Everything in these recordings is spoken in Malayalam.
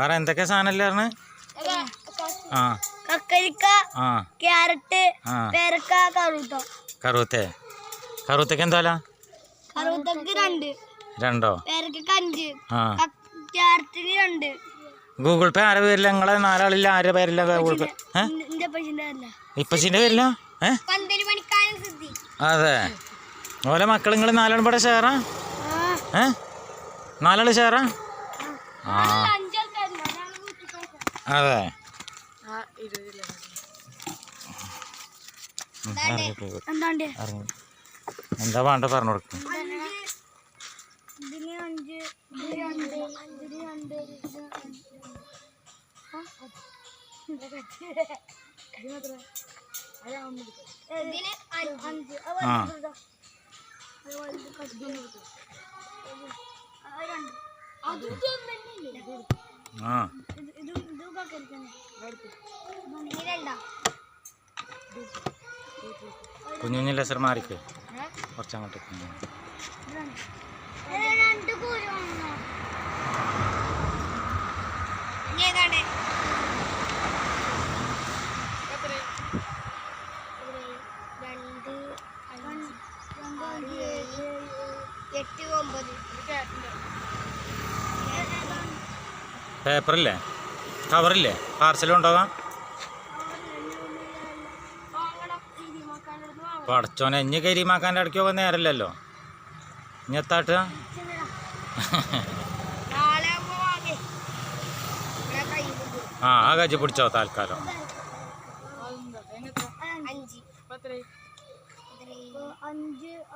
പറ എന്തൊക്കെ സാധനല്ലേ? ആ കക്കരിക്ക, ക്യാരറ്റ്, പേരക്ക, കറുത്ത. കറുത്തക്ക് എന്താ? കറുത്തക്ക് 2, പേരക്ക 5, ക്യാരറ്റിന് 2. ഗൂഗിൾ പേ ആരെ പേരില്ല? നിങ്ങളെ 4 ആളില്ല, ആരുടെ പേരില്ല ഗൂഗിൾ പേ? ഇപ്പച്ചിന്റെ പേരില്ല? അതെ. ഓലെ മക്കൾ നിങ്ങൾ 4 ആളും ഇവിടെ ഷെയറാ? 4 ആള് ഷെയറാ? ആ അതെ. എന്താ വേണ്ട പറഞ്ഞു കൊടുക്കും. കുഞ്ഞു ലെസർ മാറിക്ക് കുറച്ചങ്ങോട്ട്. പേപ്പറില്ലേ, കവറില്ലേ, പാർസലും ഉണ്ടാകാം. പടച്ചോനെ, ഇഞ്ഞ് കരിമാക്കാൻ്റെ ഇടയ്ക്ക് പോകാൻ നേരമില്ലല്ലോ. ഇനി എത്താട്ടുക? ആ കജ്ജി പിടിച്ചോ തൽക്കാലം. 5, 6,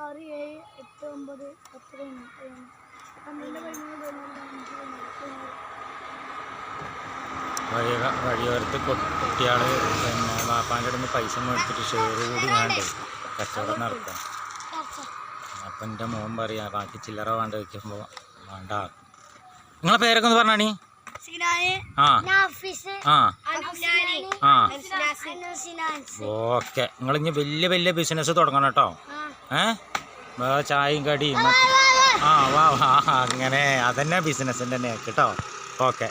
7, 8, 9, 10, 11, 12, വഴിയോരത്ത് കുട്ടികൾ പിന്നെ വാപ്പാൻ്റെ അടുത്ത് പൈസ മേടിച്ചിട്ട് ഷെയർ കൂടി വേണ്ടേ കച്ചവടം നടത്താൻ. അപ്പം എൻ്റെ മോൻ പറയാ ബാക്കി ചില്ലറ വേണ്ട വയ്ക്കുമ്പോൾ വേണ്ട. നിങ്ങളെ പേരൊക്കെ ഒന്ന് പറഞ്ഞാണി. ഓക്കെ. നിങ്ങളിഞ്ഞ് വലിയ വലിയ ബിസിനസ് തുടങ്ങണം കേട്ടോ. ചായയും കടിയും. വാ അങ്ങനെ അതന്നെ ബിസിനസ്സിൻ്റെ തന്നെ കേട്ടോ. ഓക്കെ.